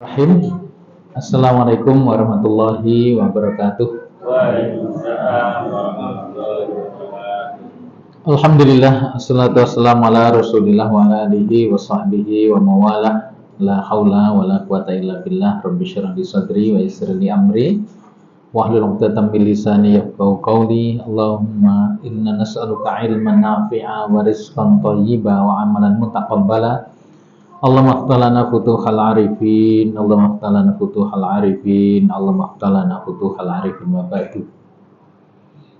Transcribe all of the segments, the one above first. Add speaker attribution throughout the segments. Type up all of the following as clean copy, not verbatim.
Speaker 1: Bismillahirrahmanirrahim. Assalamualaikum warahmatullahi wabarakatuh.
Speaker 2: Waalaikumsalam warahmatullahi wabarakatuh.
Speaker 1: Alhamdulillah, assalatu wassalamu ala rasulillah wa ala alihi wa sahbihi wa mawala. La haula wa la quwata illa billah. Rabbi syrah li sadri wa yassir li amri wahlul 'uqdatam min lisani yafqahu qawli. Allahumma inna nas'aluka ilman nafi'a wa rizqan thayyiba wa amalan mutaqabbala. Allahumma aftalana futuhal arifin, Allahumma aftalana futuhal arifin, Allahumma aftalana futuhal arifin wa ba'du.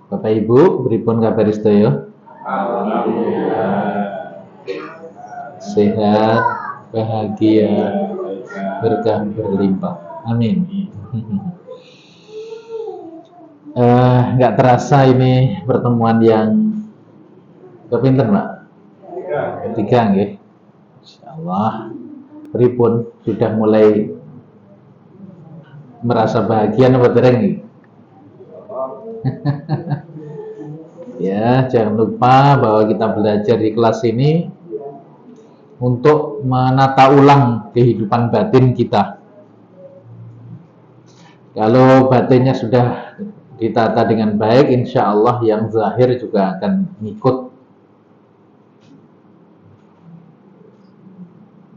Speaker 1: Bapak Ibu, pripun kabar sedaya?
Speaker 2: Alhamdulillah.
Speaker 1: Sehat, bahagia, berkah berlimpah. Amin. Nggak terasa ini pertemuan yang kepinten, Pak. Ketiga, nggih. Insyaallah pripun sudah mulai merasa bahagia apa dereng? Ya, jangan lupa bahwa kita belajar di kelas ini untuk menata ulang kehidupan batin kita. Kalau batinnya sudah ditata dengan baik, insya Allah yang zahir juga akan ngikut.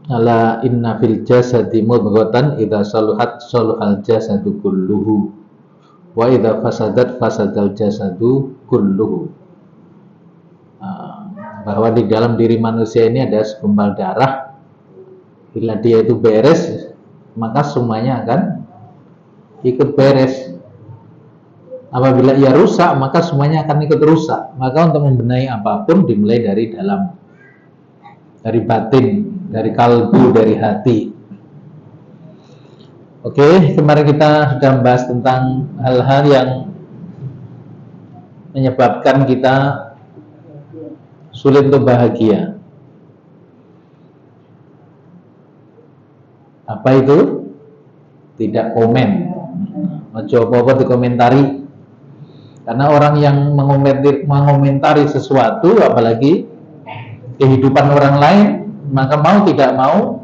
Speaker 1: Ala inna fil jasadi mudghatan idza saluhat saluhal jasadu kulluhu wa idza fasadat fasadal jasadu kulluhu. Bahwa di dalam diri manusia ini ada segumpal darah. Bila dia itu beres, maka semuanya akan ikut beres. Apabila ia rusak, maka semuanya akan ikut rusak. Maka untuk membenahi apapun dimulai dari dalam, dari batin, dari kalbu, dari hati. Oke, kemarin kita sudah membahas tentang hal-hal yang menyebabkan kita sulit untuk bahagia. Apa itu? Tidak komen. Ojo apa-apa dikomentari. Karena orang yang mengomentari sesuatu, apalagi kehidupan orang lain, maka mau tidak mau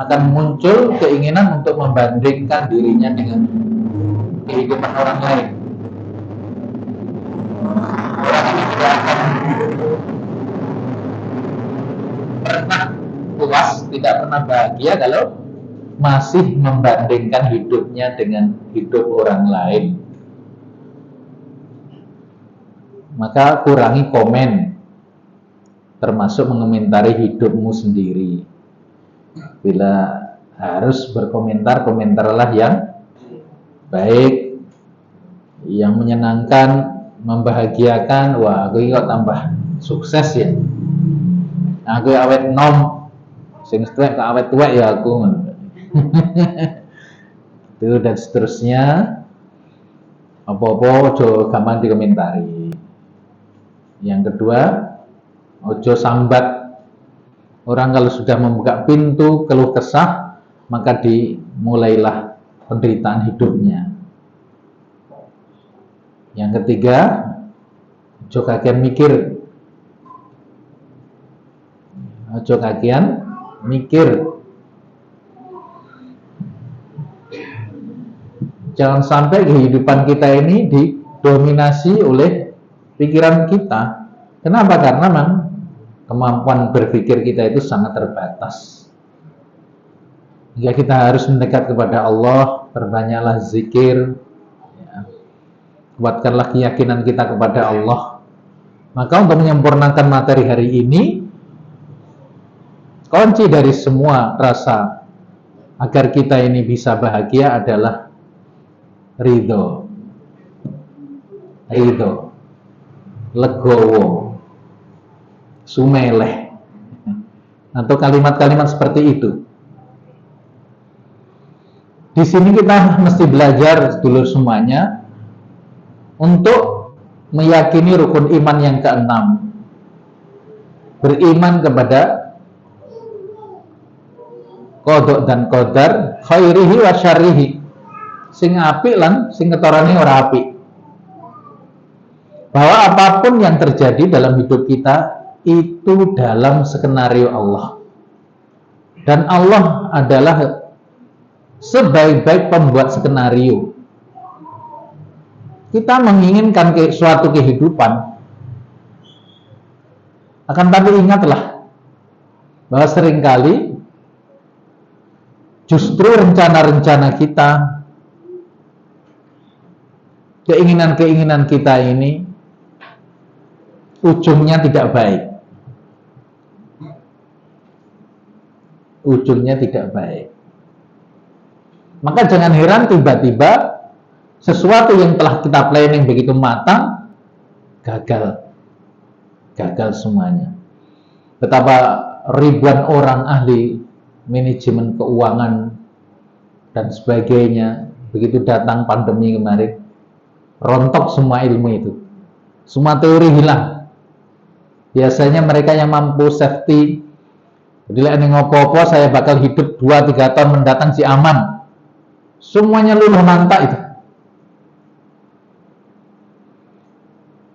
Speaker 1: akan muncul keinginan untuk membandingkan dirinya dengan kehidupan orang lain. Orang ini tidak akan pernah puas, tidak pernah bahagia kalau masih membandingkan hidupnya dengan hidup orang lain. Maka kurangi komen, termasuk mengomentari hidupmu sendiri. Bila harus berkomentar, komentarlah yang baik, yang menyenangkan, membahagiakan. Wah, aku kok tambah sukses ya. Aku awet nom, sing tuwek kok awet tuwek ya aku. Itu dan seterusnya. Apa-apa ojo gampang dikomentari. Yang kedua, ojo sambat. Orang kalau sudah membuka pintu keluh kesah, maka dimulailah penderitaan hidupnya. Yang ketiga, ojo kagian mikir. Ojo kagian mikir. Jangan sampai kehidupan kita ini didominasi oleh pikiran kita. Kenapa? Karena memang kemampuan berpikir kita itu sangat terbatas. Jika kita harus mendekat kepada Allah, perbanyaklah zikir, ya. Kuatkanlah keyakinan kita kepada Allah. Maka untuk menyempurnakan materi hari ini, kunci dari semua rasa agar kita ini bisa bahagia adalah ridho, legowo, sumeleh, atau kalimat-kalimat seperti itu. Di sini kita mesti belajar dulu semuanya untuk meyakini rukun iman yang keenam. Beriman kepada qada dan qadar, khairihi wa syarrihi. Sing apik lan sing ketorane ora apik. Bahwa apapun yang terjadi dalam hidup kita itu dalam skenario Allah. Dan Allah adalah sebaik-baik pembuat skenario. Kita menginginkan suatu kehidupan, akan tapi ingatlah bahwa seringkali justru rencana-rencana kita, keinginan-keinginan kita ini ujungnya tidak baik. Ujungnya tidak baik. Maka jangan heran tiba-tiba sesuatu yang telah kita planning begitu matang gagal semuanya. Betapa ribuan orang ahli manajemen keuangan dan sebagainya begitu datang pandemi kemarin, rontok semua ilmu itu, semua teori hilang. Biasanya mereka yang mampu safety, jadi ini ngopo-opo saya bakal hidup 2-3 tahun mendatang si aman, semuanya luluh lantak itu.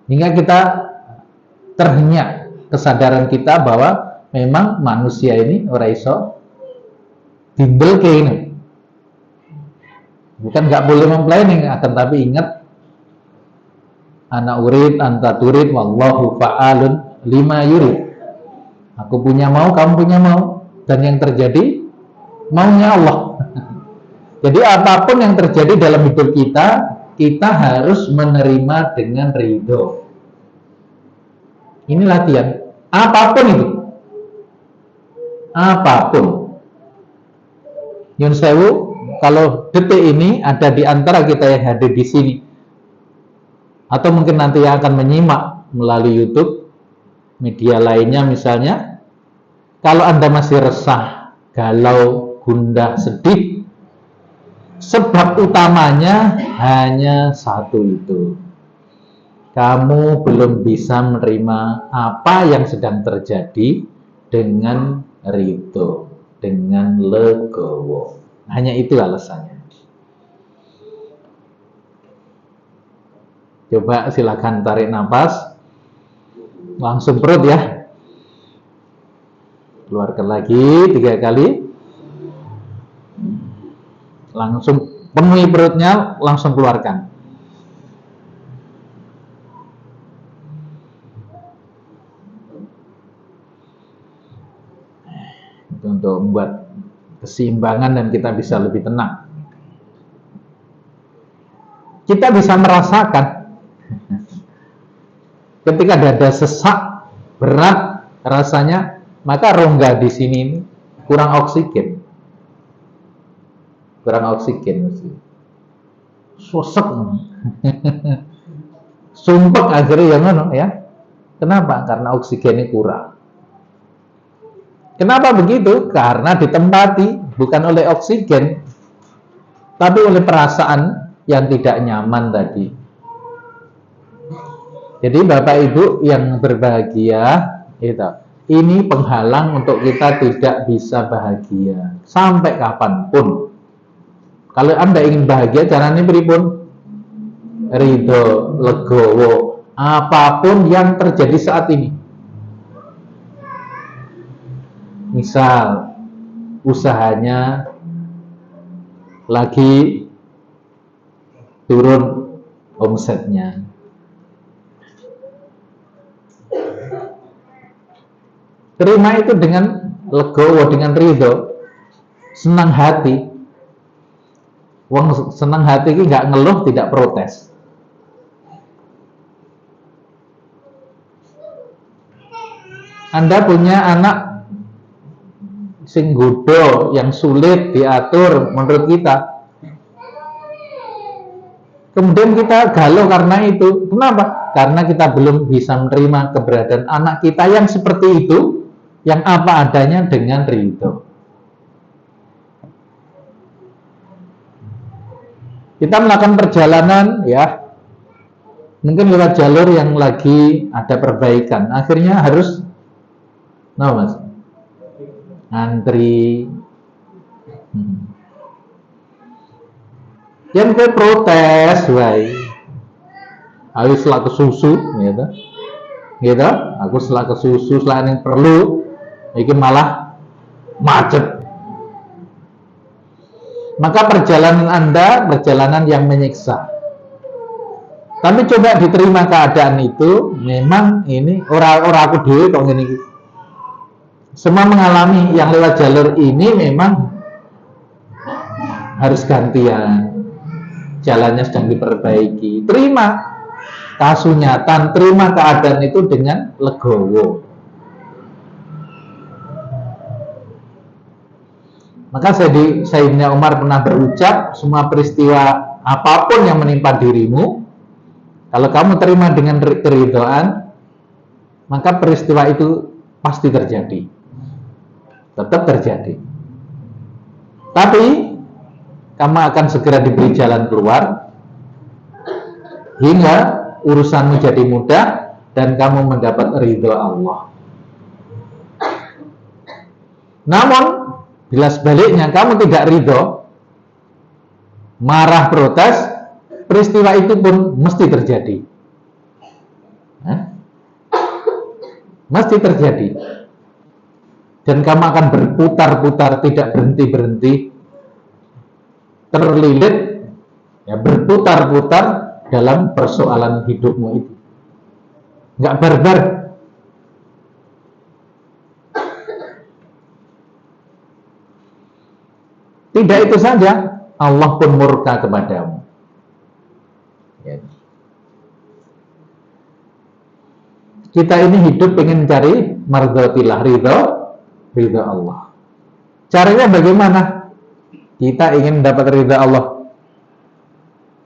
Speaker 1: Hingga kita terhenyak kesadaran kita bahwa memang manusia ini ora iso timbel ke ini. Bukan nggak boleh memplanning, akan tapi ingat ana urid anta turid wallahu fa'alun lima yurid. Aku punya mau, kamu punya mau, dan yang terjadi maunya Allah. Jadi apapun yang terjadi dalam hidup kita harus menerima dengan ridho. Ini latihan. Apapun itu. Apapun. Nyun sewu, kalau detik ini ada di antara kita yang hadir di sini, atau mungkin nanti yang akan menyimak melalui YouTube, media lainnya misalnya, kalau Anda masih resah, galau, gundah, sedih, sebab utamanya hanya satu itu. Kamu belum bisa menerima apa yang sedang terjadi dengan ridho, dengan legowo. Hanya itu alasannya. Coba silakan tarik nafas, langsung perut ya. Keluarkan lagi 3 kali. Langsung penuhi perutnya, langsung keluarkan. Itu untuk membuat keseimbangan dan kita bisa lebih tenang. Kita bisa merasakan ketika dada sesak, berat rasanya, maka rongga di sini kurang oksigen. Kurang oksigen mesti. Sosek. Sumpek akhirnya yang mana ya? Kenapa? Karena oksigennya kurang. Kenapa begitu? Karena ditempati bukan oleh oksigen, tapi oleh perasaan yang tidak nyaman tadi. Jadi Bapak Ibu yang berbahagia, ini penghalang untuk kita tidak bisa bahagia sampai kapanpun. Kalau Anda ingin bahagia, caranya pripun? Ridho, legowo, apapun yang terjadi saat ini. Misal, usahanya lagi turun omsetnya. Terima itu dengan legowo, dengan ridho, senang hati. Wong senang hati ini nggak ngeluh, tidak protes. Anda punya anak sing godo yang sulit diatur menurut kita, kemudian kita galau karena itu. Kenapa? Karena kita belum bisa menerima keberadaan anak kita yang seperti itu, yang apa adanya dengan ridho. Kita melakukan perjalanan ya, mungkin lewat jalur yang lagi ada perbaikan, akhirnya harus mas antri. Yang ke protes wae. Aku selak ke susu gitu. Gitu, aku selak ke susu selain yang perlu, iki malah macet. maka perjalanan Anda perjalanan yang menyiksa. Tapi coba diterima keadaan itu, memang ini ora aku dhewe kok ngene iki. Semua mengalami yang lewat jalur ini memang harus gantian. Jalannya sedang diperbaiki. Terima kasunyatan, terima keadaan itu dengan legowo. Maka Sayyidina Umar pernah berucap, semua peristiwa apapun yang menimpa dirimu, kalau kamu terima dengan keridhaan, maka peristiwa itu pasti terjadi. Tetap terjadi. Tapi kamu akan segera diberi jalan keluar hingga urusanmu jadi mudah dan kamu mendapat ridho Allah. Namun bila sebaliknya kamu tidak ridho, marah, protes, peristiwa itu pun mesti terjadi. Mesti terjadi. Dan kamu akan berputar-putar, tidak berhenti-berhenti, terlilit, ya, berputar-putar dalam persoalan hidupmu itu. Nggak barbar. Tidak itu saja, Allah pun murka kepadamu. Ya. Kita ini hidup ingin cari mardhatillah, ridha Allah. Caranya bagaimana? Kita ingin mendapat ridha Allah,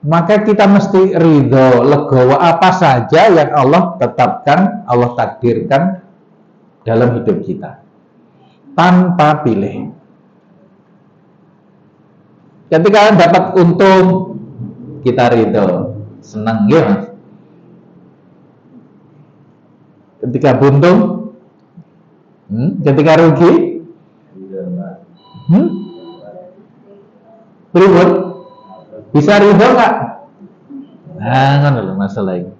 Speaker 1: maka kita mesti ridho, legowo apa saja yang Allah tetapkan, Allah takdirkan dalam hidup kita, tanpa pilih. Ketika dapat untung, kita ridho, senang ya Mas. Ketika buntung, ketika rugi, ribut, bisa ridho nggak? Nah, kan dulu masalah ini.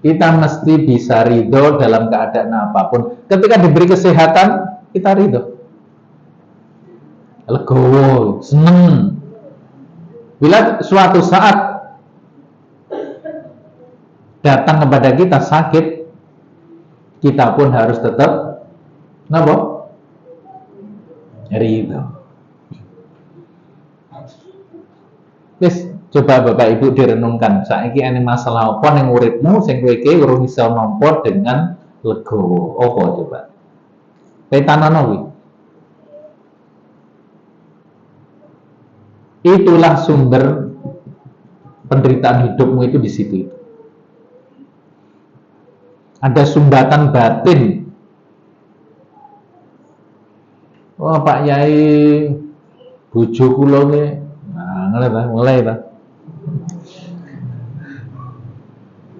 Speaker 1: Kita mesti bisa ridho dalam keadaan apapun. Ketika diberi kesehatan, kita ridho, legowo, seneng. Bila suatu saat datang kepada kita sakit, kita pun harus tetap ridho. Wis, coba Bapak Ibu direnungkan, saiki ana masalah apa ning uripmu sing kowe iki urung iso nampa dengan legowo. Apa coba? Petanono kuwi. Itulah sumber penderitaan hidupmu itu di situ. Ada sumbatan batin. Oh Pak Yai, bojo kula nggih. Nah, mulai ta.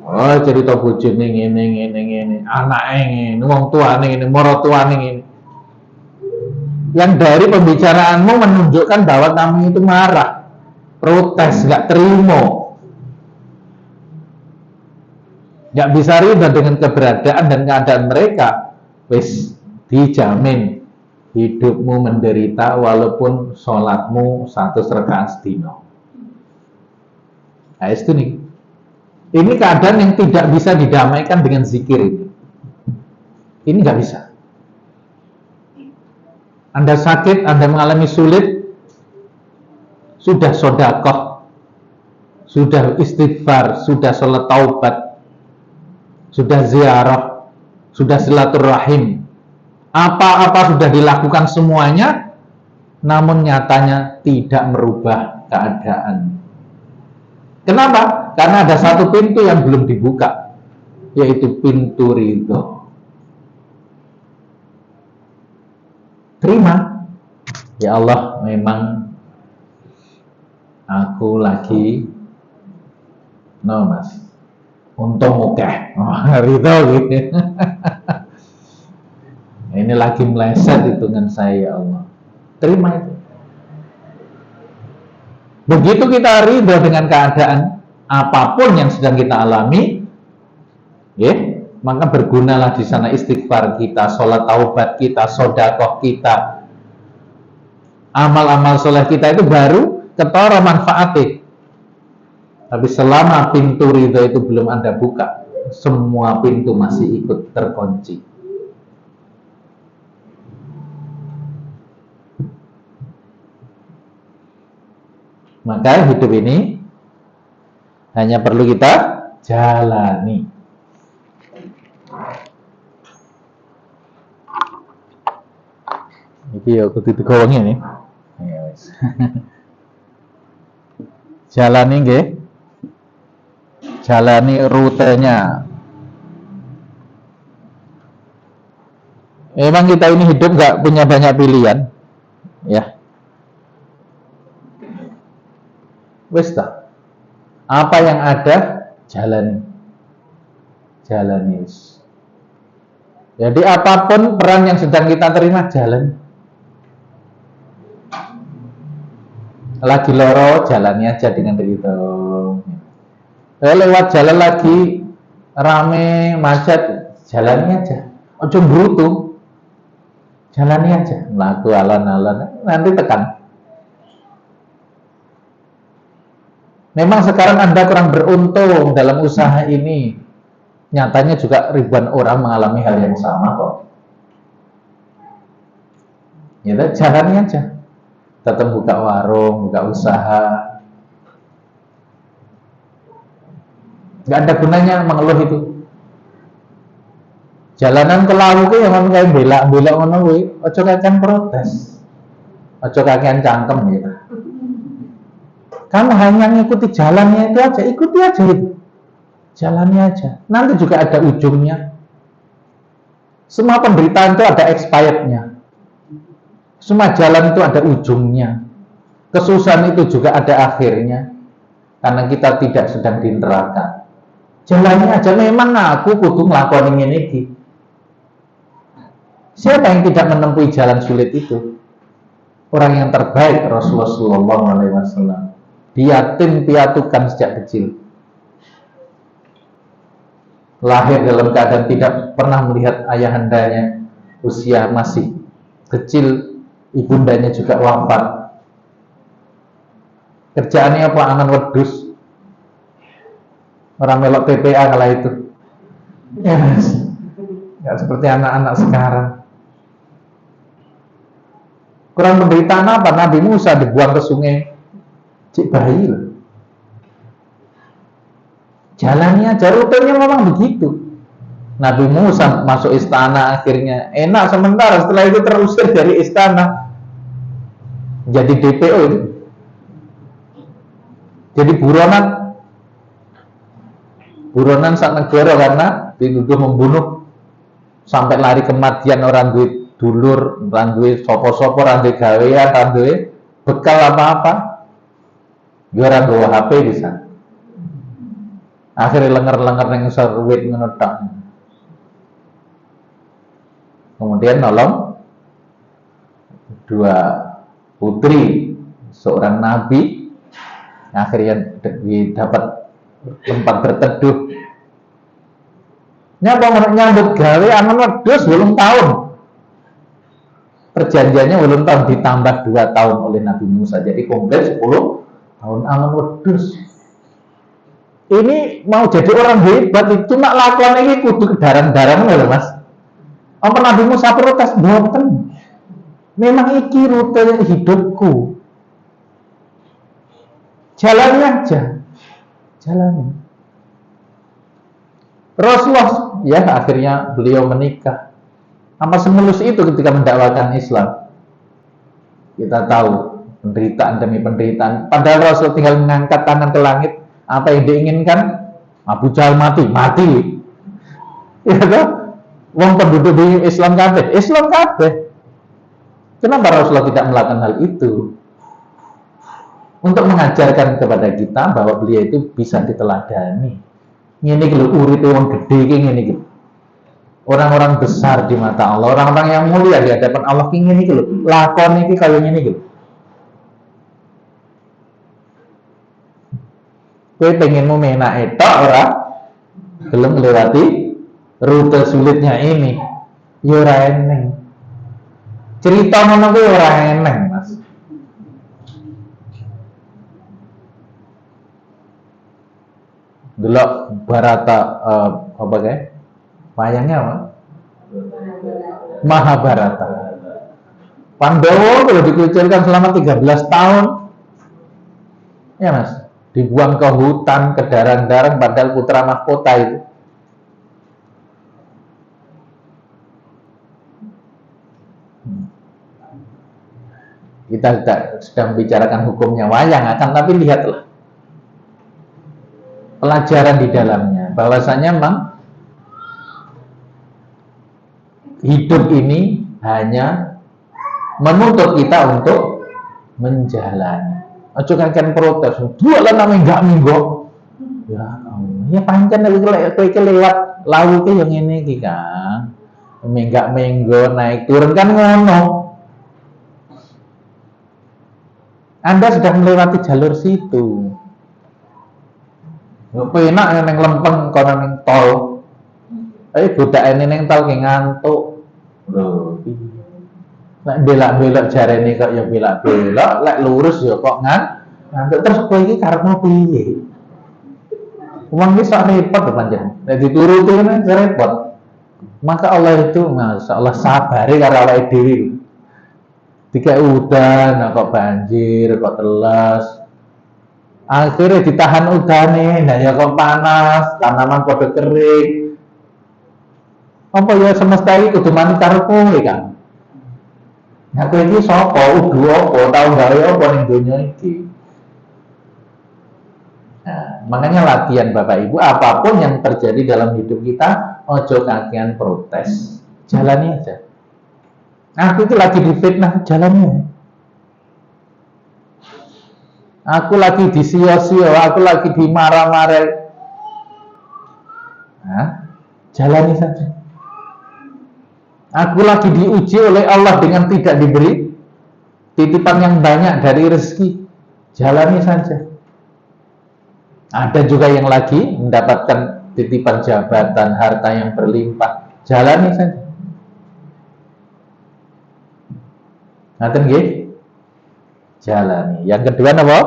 Speaker 1: Oh, cerita bojone ngene, anake ngene, wong tuane ngene, maratuane ngene. Yang dari pembicaraanmu menunjukkan bahwa kamu itu marah, protes, nggak terima, nggak bisa ridho dengan keberadaan dan keadaan mereka. Wis dijamin hidupmu menderita walaupun sholatmu 100 rakaat sedina. Nah, itu nih. Ini keadaan yang tidak bisa didamaikan dengan zikir ini. Ini nggak bisa. Anda sakit, Anda mengalami sulit, sudah sedekah, sudah istighfar, sudah sholat taubat, sudah ziarah, sudah silaturahim, apa-apa sudah dilakukan semuanya, namun nyatanya tidak merubah keadaan. Kenapa? Karena ada satu pintu yang belum dibuka, yaitu pintu ridho. Terima, ya Allah, memang aku lagi Mas, untung mukeh, ridho gitu. Ini lagi meleset hitungan saya, ya Allah. Terima itu. Begitu kita ridho dengan keadaan apapun yang sedang kita alami, ya, Maka bergunalah di sana istighfar kita, sholat taubat kita, sodakoh kita, amal-amal soleh kita itu baru ketara manfaatnya. Tapi selama pintu ridho itu belum Anda buka, semua pintu masih ikut terkunci. Maka hidup ini hanya perlu kita jalani. Iki ya kudu digowangi nih. Ya wis. Jalani nggih. Jalani rutenya. Memang kita ini hidup nggak punya banyak pilihan, ya. Wis ta. Apa yang ada jalani. Jalani. Jadi apapun peran yang sedang kita terima jalani. Lagi loro jalani aja dengan ridho. Lewat jalan lagi rame macet jalani aja. Ojo brutu. Jalani aja. Laku alon-alon nanti tekan. Memang sekarang Anda kurang beruntung dalam usaha ini. Nyatanya juga ribuan orang mengalami hal yang sama kok. Ya, jalani aja. Tetap buka warung, buka usaha. Gak ada gunanya mengeluh itu. Jalanan ke lawu ki yang kayak belak-belak ngono kuwi, aja kakean protes. Aja kakean cangkem gitu. Kamu hanya ngikuti jalannya itu aja, ikuti aja itu. Jalani aja. Nanti juga ada ujungnya. Semua penderitaan itu ada expirednya. Semua jalan itu ada ujungnya. Kesusahan itu juga ada akhirnya. Karena kita tidak sedang di neraka. Jalani aja. Memang aku kudu nglakoni ngene iki. Siapa yang tidak menempuh jalan sulit itu? Orang yang terbaik Rasulullah SAW. Diyatim piatukan sejak kecil. Lahir dalam keadaan tidak pernah melihat ayahandanya. Usia masih kecil, ibundanya juga wafat. Kerjaannya apa? Angan wedhus. Orang melok TPA kala itu. Yes. Nggak seperti anak-anak sekarang. Kurang penderitaan apa? Nabi Musa dibuang ke sungai. Cik bayi loh. Jalannya aja, rutenya memang begitu. Nabi Musa masuk istana akhirnya enak sementara, setelah itu terusir dari istana jadi DPO itu. Jadi buronan sak negara karena dituduh membunuh sampai lari kematian. Orang duit dulur, orang duit sopo-sopo, orang duit gawean, orang duit bekal apa-apa. Dia orang bawa HP bisa. Akhirnya lenger-lenger yang serwit menetak. Kemudian nolong dua putri seorang nabi. Akhirnya dapat tempat berteduh. Nyambut gawe angan wedhus 8 tahun. Perjanjiannya 8 tahun ditambah 2 tahun oleh Nabi Musa. Jadi komplit 10 tahun angan wedhus. Ini mau jadi orang hebat itu cuma lakukan ini kudu kedaran-daran loh Mas. Apa Nabi Musa protes? Boten. Memang iki rute hidupku. Jalani aja. Jalani. Rasulullah ya akhirnya beliau menikah. Apa semulus itu ketika mendakwakan Islam? Kita tahu penderitaan demi penderitaan. Padahal Rasul tinggal mengangkat tangan ke langit. Apa yang diinginkan? Abu Jahal mati. Ya kan? Wong penduduk di Islam kabeh. Kenapa Rasulullah tidak melakukan hal itu? Untuk mengajarkan kepada kita bahwa beliau itu bisa diteladani. Ngene iki lho uripe wong gedhe iki ngene iki. Orang-orang besar di mata Allah, orang-orang yang mulia di hadapan Allah ki ngene iki lho. Lakon iki kaya ngene iki. Kowe pengenmu menak etok ora gelem nglewati rute sulitnya ini, ya ora eneng. Cerita ngono kuwi ora eneng, Mas. Delok Barata apa kae? Wayangnya apa? Mahabharata. Pandawa kalau dikucilkan selama 13 tahun, ya Mas, dibuang ke hutan, ke darang-darang, padahal putra mahkota itu. Kita sedang membicarakan hukumnya wayang, akan tapi lihatlah pelajaran di dalamnya, bahwasanya memang hidup ini hanya menuntut kita untuk menjalani. Ojo kan protes, dua lah namanya enggak minggu. Ya pancen kowe iki lewat lawu ki yang ini iki kan. Enggak minggu naik turun kan ngono. Anda sudah melewati jalur situ. Penak yang lempeng kono ning tol. Godakane ning tol ki ngantuk. Lho, lek belak-belok jarene kok ya belak-belok, lek lurus ya kok ngantuk. Terus kowe iki karepmu piye? Wong iki sok repot pancen. Nek dituruti kan repot. Maka Allah itu masyaallah sabare karo awake dhewe. Dikai udan kok banjir, kok teles. Akhirnya ditahan udane, nah ya kok panas, tanaman pada kering. Apa ya semesta iki kudu manut karo kowe kan? Nah kowe iki sapa, udu apa, tau gawe apa ning donya iki? Nah, makanya latihan Bapak Ibu, apapun yang terjadi dalam hidup kita, ojo kakean protes, jalani aja. Aku itu lagi difitnah, jalani. Aku lagi disio-sio, aku lagi dimarah-marah. Nah, jalani saja. Aku lagi diuji oleh Allah dengan tidak diberi titipan yang banyak dari rezeki, jalani saja. Ada juga yang lagi mendapatkan titipan jabatan, harta yang berlimpah, jalani saja. Ngaten nggih? Jalani. Yang kedua apa?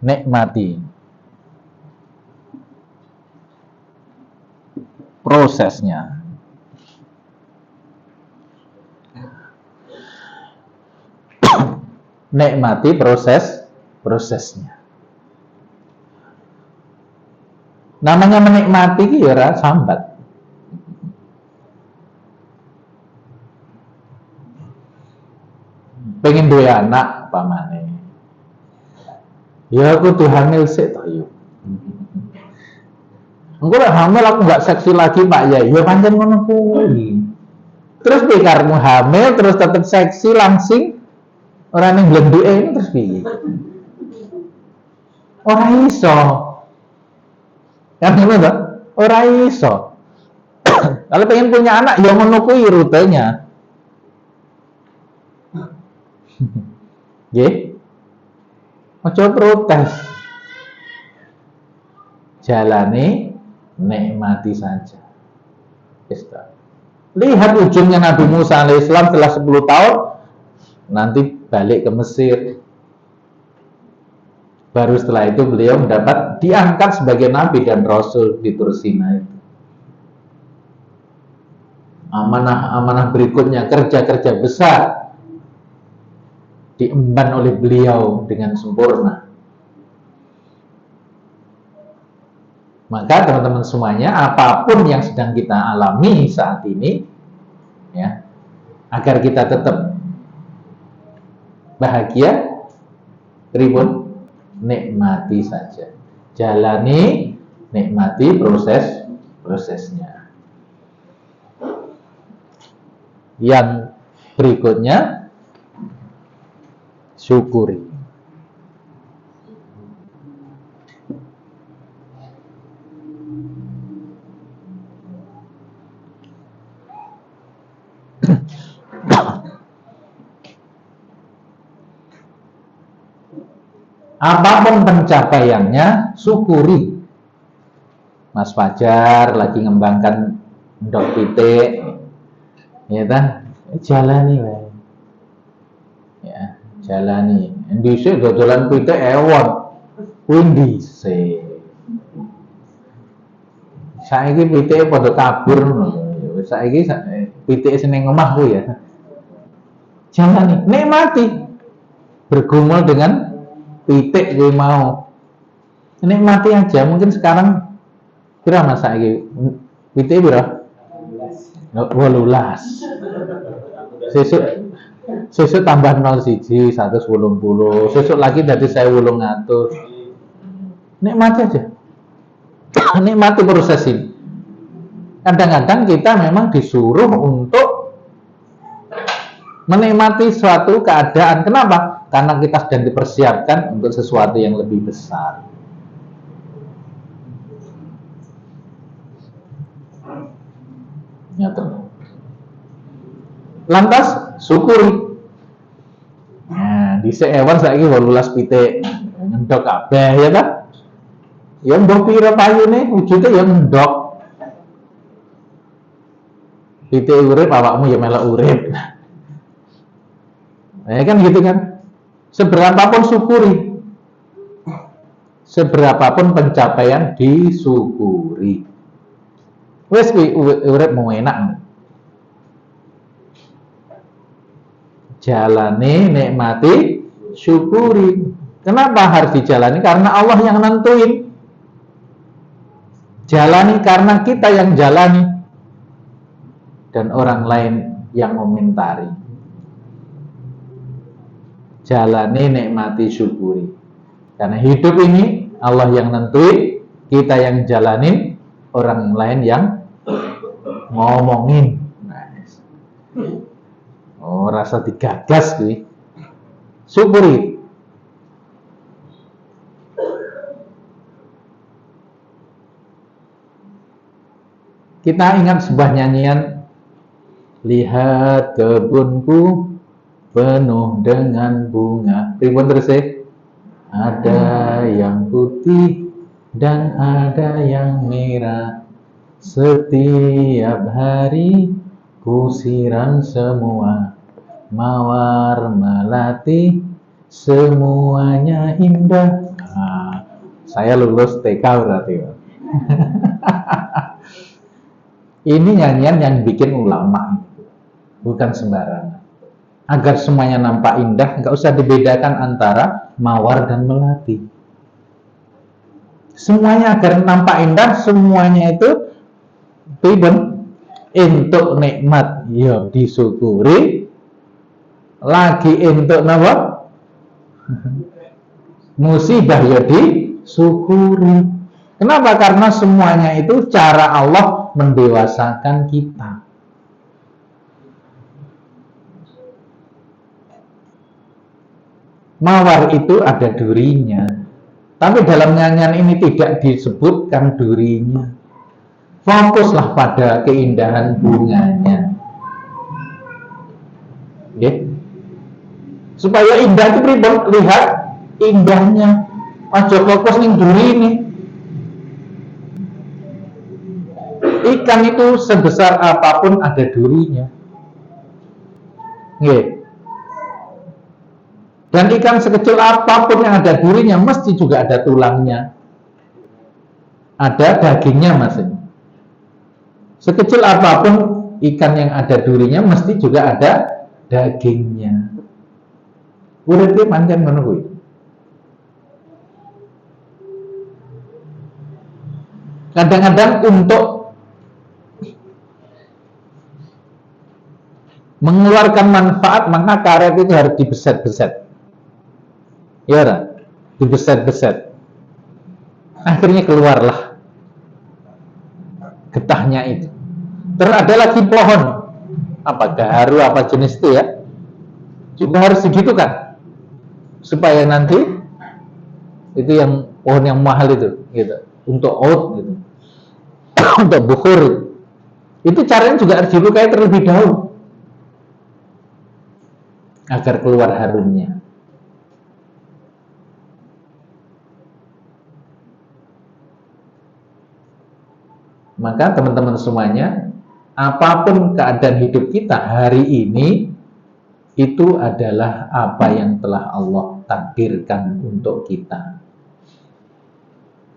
Speaker 1: Nikmati prosesnya. Nikmati prosesnya. Namanya menikmati ki ya ora sambat. Pengen duwe anak pamane. Ya aku tuh hamil sik to yo. Engko lek hamil aku enggak seksi lagi Pak ya. Ya pancen ngono kuwi. Terus piye karepmu hamil terus tetep seksi langsing ora ning blenduke terus piye? Ora iso. Kan ngono to? Ora iso. Kalau pengen punya anak ya ngono kuwi rutenya. Nggih. Ojo protes. Jalani, nikmati saja. Lihat ujungnya Nabi Musa alaihissalam setelah 10 tahun nanti balik ke Mesir. Baru setelah itu beliau mendapat diangkat sebagai nabi dan rasul di Tur Sinai. Amanah-amanah berikutnya, kerja-kerja besar diemban oleh beliau dengan sempurna. Maka teman-teman semuanya, apapun yang sedang kita alami saat ini, ya, agar kita tetap bahagia, ribut, nikmati saja. Jalani, nikmati prosesnya. Yang berikutnya, syukuri. Apapun pencapaiannya, syukuri. Mas Fajar lagi ngembangkan ndok pitik, ya ta, jalani wae. Ya, jalani. Dhisik dodolan pitik ewon. Kuwi dhisik. Saiki pitike padha kabur ngono. Saiki pitike sing ning omah ku ya. Jalani, nikmati. Bergumul dengan pitik kuwi mau. Nikmati aja. Mungkin sekarang pira Mas saiki? Pitike pira? 18. Sesuk tambah 01 180. Sesuk lagi dadi 1800. Nikmati aja. Nikmati proses ini. Kadang-kadang kita memang disuruh untuk menikmati suatu keadaan. Kenapa? Karena kita sedang dipersiapkan untuk sesuatu yang lebih besar. Nyata. Lantas syukuri. Nah, di seewan saiki 18 pitik ngendok kabeh ya ta? Ya mbok pira payune wujude ya ngendok. Pitik urip awakmu ya melok urip. Ya kan gitu kan? Seberapapun syukuri. Seberapapun pencapaian disyukuri. Wes kuwi urip mau enak. Jalani, nikmati, syukuri. Kenapa harus dijalani? Karena Allah yang nentuin. Jalani karena kita yang jalani dan orang lain yang komentari. Jalani, nikmati, syukuri. Karena hidup ini Allah yang nentuin, kita yang jalanin, orang lain yang ngomongin. Nice. Oh, rasa digagas kuwi. Syukuri. Kita ingat sebuah nyanyian, lihat kebunku penuh dengan bunga. Pripun terus ada yang putih dan ada yang merah. Setiap hari ku siram semua, mawar melati semuanya indah. Nah, saya lulus TK berarti. Ini nyanyian yang bikin ulama, bukan sembarangan. Agar semuanya nampak indah, nggak usah dibedakan antara mawar dan melati. Semuanya agar nampak indah, semuanya itu pribun untuk nikmat ya disyukuri, lagi untuk napa? Musibah ya disyukuri. Kenapa? Karena semuanya itu cara Allah mendewasakan kita. Mawar itu ada durinya, tapi dalam nyanyian ini tidak disebutkan durinya. Fokuslah pada keindahan bunganya. Okay. Supaya indah itu pribon, lihat indahnya. Aja fokus ning duri ini. Ikan itu sebesar apapun ada durinya. Okay. Dan ikan sekecil apapun yang ada durinya mesti juga ada tulangnya, ada dagingnya masing. Sekecil apapun ikan yang ada durinya mesti juga ada dagingnya. Urip iki pancen ngono kuwi. Kadang-kadang untuk mengeluarkan manfaat maka karet itu harus dibeset-beset. Ya ora? Dibeset-beset. Akhirnya keluarlah getahnya itu. Terus ada lagi pohon, apa gaharu apa jenis itu ya, juga harus begitu kan, supaya nanti itu yang pohon yang mahal itu, gitu, untuk oud gitu, untuk bukhur itu caranya juga harus dilukai terlebih dahulu agar keluar harumnya. Maka teman-teman semuanya, apapun keadaan hidup kita hari ini, itu adalah apa yang telah Allah takdirkan untuk kita.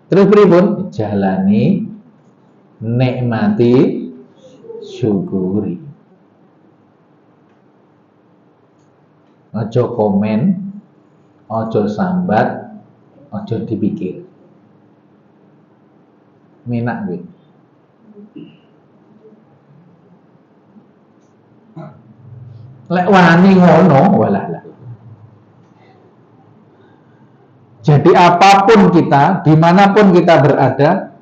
Speaker 1: Terus pripun? Jalani, nikmati, syukuri. Ojo komen, ojo sambat, ojo dipikir. Minak gue. Lek wani ngono, walah. Jadi apapun kita, dimanapun kita berada,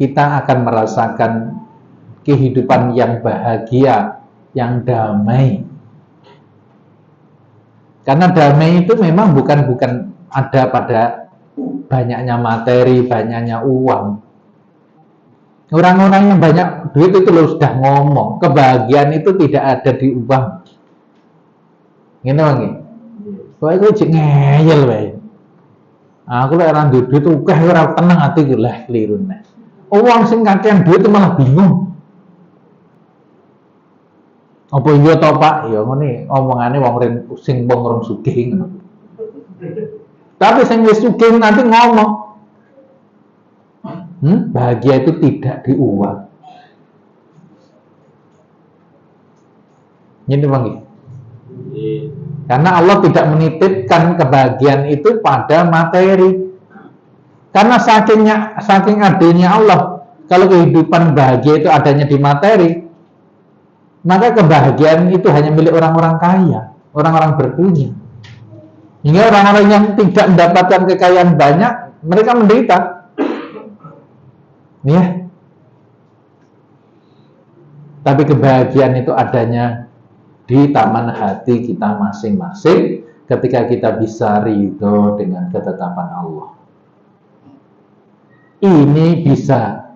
Speaker 1: kita akan merasakan kehidupan yang bahagia, yang damai. Karena damai itu memang bukan ada pada banyaknya materi, banyaknya uang. Orang-orang yang banyak duit itu loh sudah ngomong, kebahagiaan itu tidak ada di uang. Ngene wae. Kowe iku jek ngeyel wae. Aku lek ora duit akeh ora tenang ati ku lah kliru nek. Wong sing kakean duit itu malah bingung. Apa iya to Pak? Ya ngene omongane wong sing wong sugih ngono. Tapi sing wis sugih nanti ngomong. Bahagia itu tidak di uang. Ini Bang. Karena Allah tidak menitipkan kebahagiaan itu pada materi. Karena saking adilnya Allah, kalau kehidupan bahagia itu adanya di materi, maka kebahagiaan itu hanya milik orang-orang kaya, orang-orang berpunya. Hingga orang-orang yang tidak mendapatkan kekayaan banyak, mereka menderita. Ya. Tapi kebahagiaan itu adanya di taman hati kita masing-masing ketika kita bisa ridho dengan ketetapan Allah. Ini bisa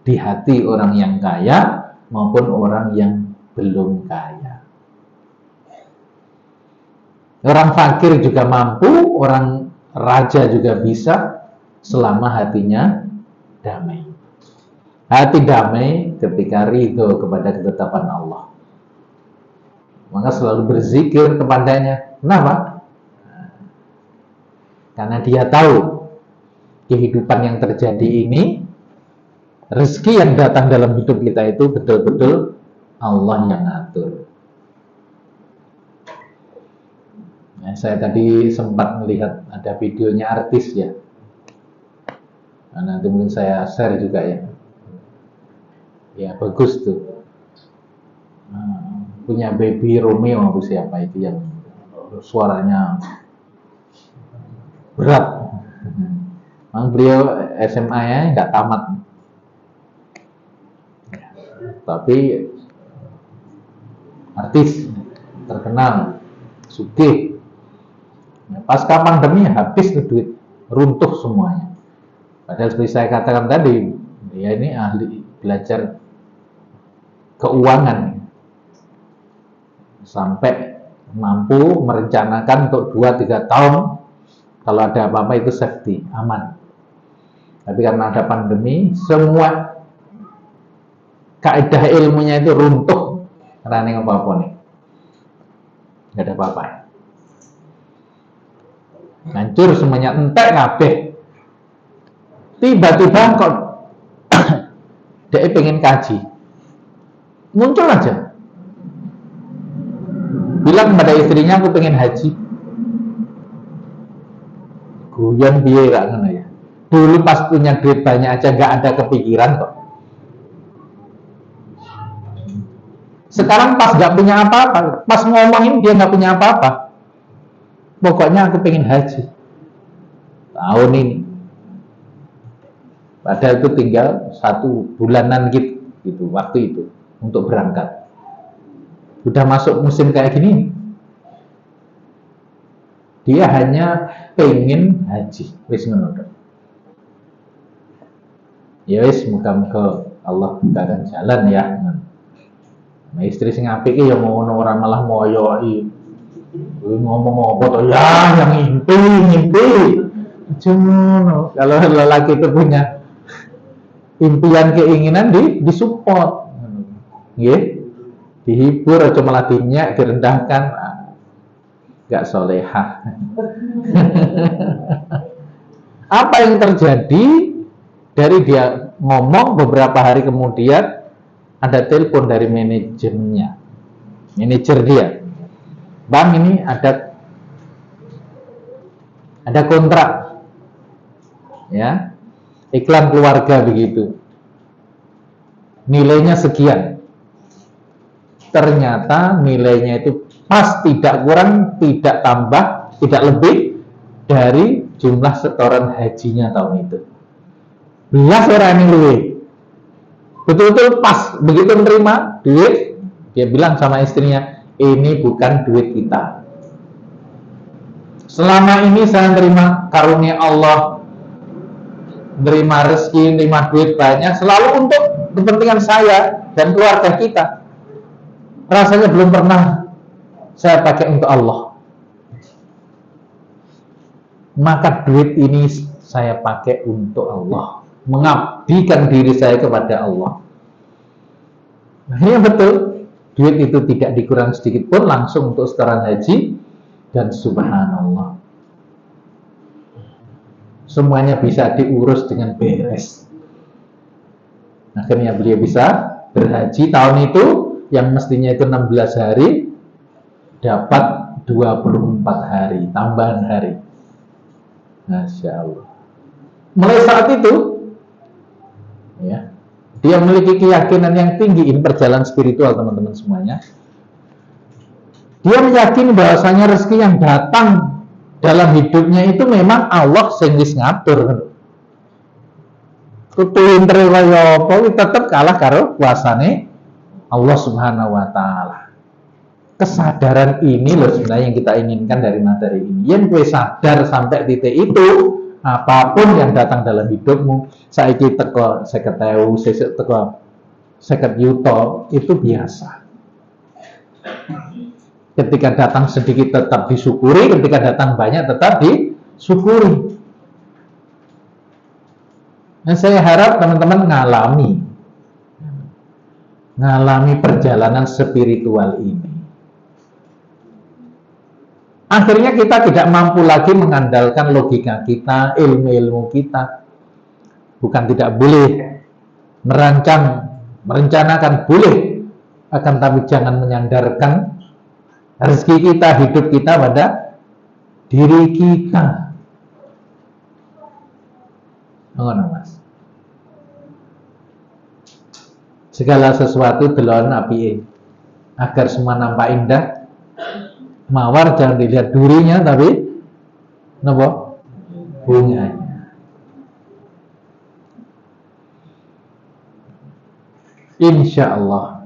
Speaker 1: di hati orang yang kaya maupun orang yang belum kaya. Orang fakir juga mampu, orang raja juga bisa selama hatinya damai. Hati damai ketika ridho kepada ketetapan Allah. Maka selalu berzikir kepadanya. Kenapa? Karena dia tahu kehidupan yang terjadi ini, rezeki yang datang dalam hidup kita itu betul-betul Allah yang ngatur. Nah, saya tadi sempat melihat ada videonya artis ya. Nah, nanti mungkin saya share juga ya. Ya bagus tuh. Punya Baby Romeo atau siapa itu yang suaranya berat. Memang beliau SMA ya nggak tamat. Tapi artis terkenal, sugih. Pasca pandemi habis tuh duit, runtuh semuanya. Padahal seperti saya katakan tadi, dia ini ahli belajar keuangan sampai mampu merencanakan untuk 2-3 tahun kalau ada apa-apa itu safety, aman. Tapi karena ada pandemi, semua kaidah ilmunya itu runtuh karena apa-apa nih, nggak ada apa-apa, hancur semuanya, entek kabeh. Tiba-tiba kok dia pengen kaji, muncul aja, bilang pada istrinya aku pengen haji. Guyon biye gak ngono ya. Dulu pas punya duit banyak aja gak ada kepikiran kok. Sekarang pas gak punya apa-apa, pas ngomongin dia gak punya apa-apa, pokoknya aku pengen haji tahun ini. Padahal itu tinggal 1 bulanan gitu waktu itu untuk berangkat. Udah masuk musim kayak gini, dia hanya pengen haji. Wis ngono. Ya wis, muga-muga Allah bukakan jalan ya. Nah, istri sing apik ya ngono, ora malah moyoi. Ngomong apa to ya, yang ngimpi. Cuma kalau lelaki itu punya impian keinginan disupport. nggih, dihibur aja malah dinyak, direndahkan, nggak solehah. Apa yang terjadi dari dia ngomong beberapa hari kemudian ada telepon dari manajernya, manajer dia, bang ini ada kontrak, ya, iklan keluarga begitu, nilainya sekian. Ternyata nilainya itu pas, tidak kurang, tidak tambah, tidak lebih dari jumlah setoran hajinya tahun itu. Belas orang ini luwe. Betul-betul pas. Begitu menerima duit, dia bilang sama istrinya, ini bukan duit kita. Selama ini saya terima karunia Allah, terima rezeki, terima duit banyak, selalu untuk kepentingan saya dan keluarga kita. Rasanya belum pernah saya pakai untuk Allah. Maka duit ini saya pakai untuk Allah, mengabdikan diri saya kepada Allah. Akhirnya betul, duit itu tidak dikurang sedikit pun, langsung untuk setoran haji, dan subhanallah, semuanya bisa diurus dengan beres. Akhirnya beliau bisa berhaji tahun itu, yang mestinya itu 16 hari, dapat 24 hari, tambahan hari. Masya Allah. Mulai saat itu, ya, dia memiliki keyakinan yang tinggi. Ini perjalanan spiritual teman-teman semuanya. Dia meyakini bahwasanya rezeki yang datang dalam hidupnya itu memang Allah sing wis ngatur. Kutuin terwaya apa tetap kalah karo kuasane Allah Subhanahu wa taala. Kesadaran ini loh sebenarnya yang kita inginkan dari materi ini. Yang gue sadar sampai titik itu, apapun yang datang dalam hidupmu, saiki teko 50.000, sesuk teko 50 yuto, itu biasa. Ketika datang sedikit tetap disyukuri, ketika datang banyak tetap disyukuri. Dan saya harap teman-teman ngalami perjalanan spiritual ini. Akhirnya kita tidak mampu lagi mengandalkan logika kita, ilmu-ilmu kita. Bukan tidak boleh merencanakan boleh, akan tapi jangan menyandarkan rezeki kita, hidup kita pada diri kita. Ngono Mas. Segala sesuatu delon apike. Agar semua nampak indah, mawar jangan dilihat durinya tapi napa? Bunganya. Insya Allah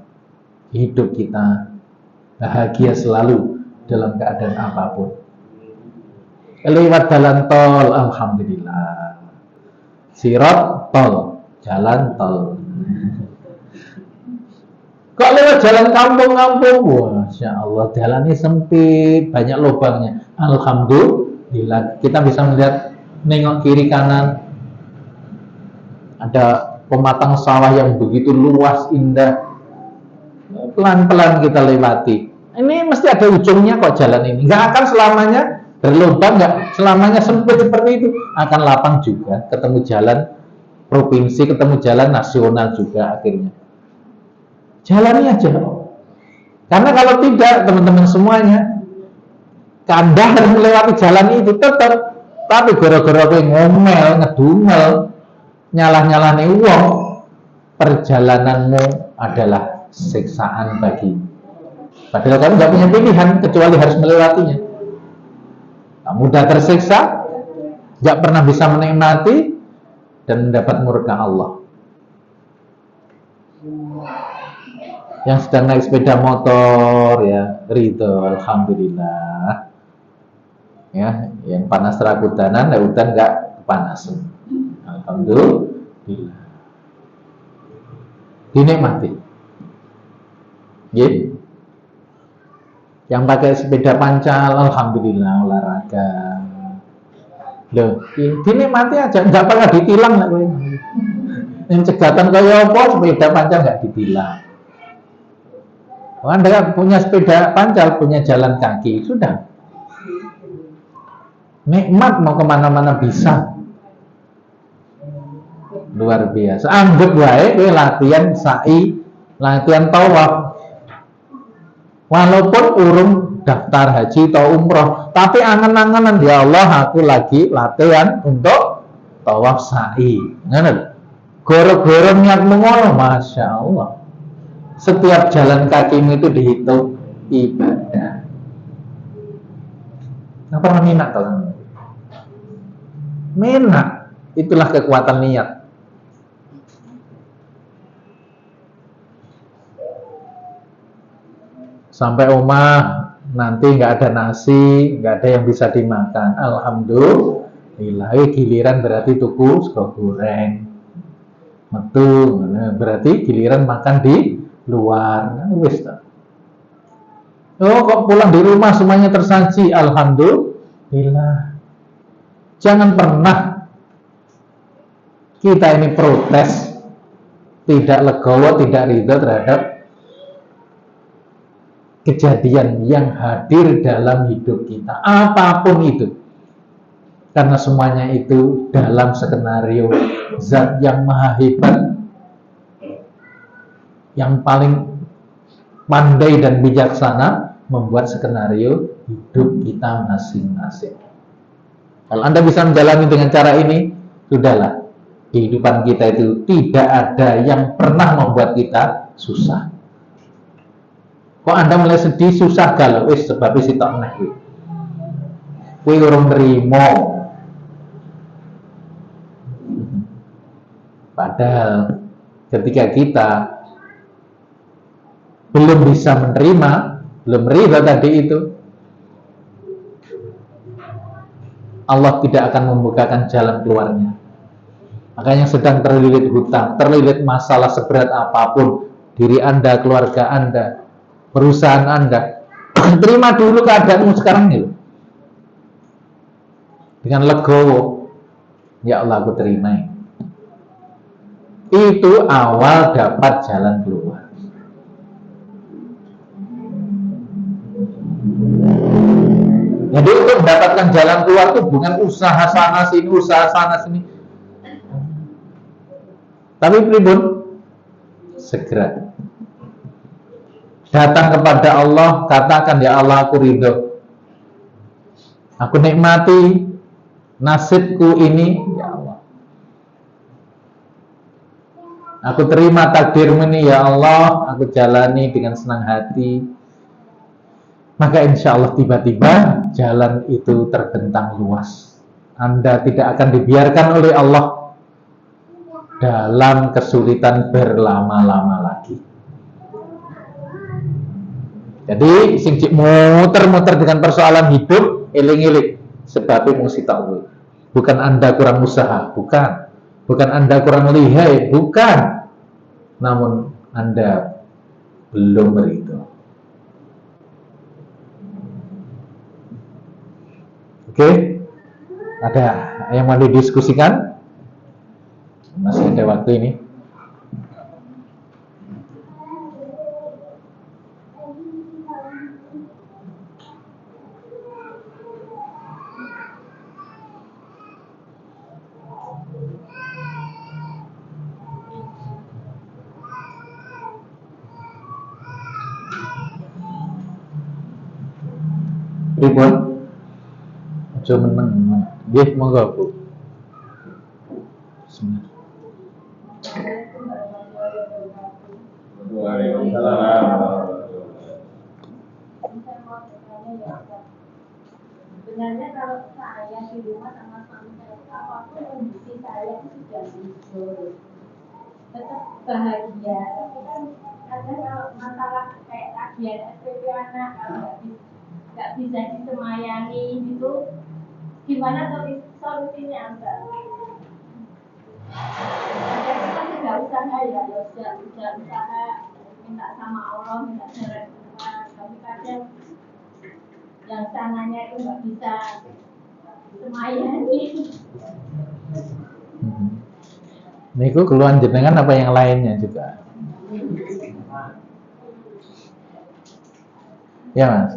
Speaker 1: hidup kita bahagia selalu dalam keadaan apapun. Lewat jalan tol, alhamdulillah. Sirat tol, jalan tol. Kok lewat jalan kampung-kampung, Masya Allah, jalannya sempit, banyak lubangnya. Alhamdulillah, kita bisa melihat, nengok kiri kanan, ada pematang sawah yang begitu luas, indah. Pelan-pelan kita lewati. Ini mesti ada ujungnya kok jalan ini. Nggak akan selamanya berlubang, nggak selamanya sempit seperti itu. Akan lapang juga, ketemu jalan provinsi, ketemu jalan nasional juga akhirnya. Jalani aja. Karena kalau tidak, teman-teman semuanya, Anda harus melewati jalan itu tetap. Tapi gara-gara kowe ngomel, ngedumel, nyalah-nyalahne wong, perjalananmu adalah siksaan bagi. Padahal kamu nggak punya pilihan kecuali harus melewatinya. Kamu mudah tersiksa, nggak pernah bisa menikmati dan mendapat murka Allah. Yang sedang naik sepeda motor, ya ridho, alhamdulillah. Ya, yang panas rakutanan, lautan nggak kepanasan, alhamdulillah. Dinikmati. Gitu. Yang pakai sepeda pancal, alhamdulillah, olahraga. Loh, dinikmati aja, nggak pernah ditilang lah kowe. Yang cegatan kaya apa sepeda pancal nggak ditilang. Anda punya sepeda pancal, punya jalan kaki, sudah. Nikmat mau kemana-mana bisa. Luar biasa. Anggap wae kowe latihan sa'i, latihan tawaf. Walaupun urung daftar haji atau umroh, tapi angen-angenan, ya Allah aku lagi latihan untuk tawaf sa'i. Ngono. Goro-goro niatmu ngono, Masya Allah. Setiap jalan kakimu itu dihitung ibadah. Nggak pernah minat kalau minat, itulah kekuatan niat. Sampai rumah nanti nggak ada nasi, nggak ada yang bisa dimakan. Alhamdulillah, giliran berarti tuku sego goreng. Metu, berarti giliran makan di luar. Wis. Oh, kok pulang di rumah semuanya tersaji. Alhamdulillah. Jangan pernah kita ini protes, tidak legowo, tidak ridho terhadap kejadian yang hadir dalam hidup kita, apapun itu, karena semuanya itu dalam skenario Zat yang maha hebat, yang paling pandai dan bijaksana membuat skenario hidup kita masing-masing. Kalau Anda bisa menjalani dengan cara ini, sudahlah, kehidupan kita itu tidak ada yang pernah membuat kita susah. Kok Anda mulai sedih, susah galau, sebab isi tok neh kuwi. Kuwi urung nrimo. Padahal ketika kita belum bisa menerima, belum ridha tadi itu, Allah tidak akan membukakan jalan keluarnya. Makanya sedang terlilit hutang, terlilit masalah seberat apapun, diri Anda, keluarga Anda, perusahaan Anda, terima dulu keadaanmu sekarang ini. Dengan legowo, ya Allah aku terima. Itu awal dapat jalan keluar. Jadi untuk mendapatkan jalan keluar itu bukan usaha sana sini, usaha sana sini. Tapi pribun, segera datang kepada Allah, katakan ya Allah aku ridho, aku nikmati nasibku ini, ya Allah, aku terima takdirmu ini ya Allah, aku jalani dengan senang hati. Maka insya Allah tiba-tiba jalan itu terbentang luas. Anda tidak akan dibiarkan oleh Allah dalam kesulitan berlama-lama lagi. Jadi sing muter-muter dengan persoalan hidup, eling-eling sebabnya mesti tahu. Bukan Anda kurang usaha, bukan Anda kurang lihai, bukan. Namun Anda belum beridho. Oke? Ada yang mau didiskusikan? Masih ada waktu ini. Ribut, aja meneng. Nggih, monggo Bu. Bismillah.
Speaker 2: Waalaikumsalam.
Speaker 3: Sebenarnya kalau saya di rumah sama suami saya itu apapun kondisi saya itu sudah tidur, tetap bahagia. Tapi kan kadang kalau masalah kayak tagihan SPP anak kalau nggak bisa disemayani itu gimana solusinya Mbak? Kadang kita sudah usaha ya, sudah usaha minta sama Allah, minta jalan keluar, tapi kadang yang sananya itu nggak bisa semayani.
Speaker 1: Niku keluhan jenengan apa yang lainnya juga? Ya Mas.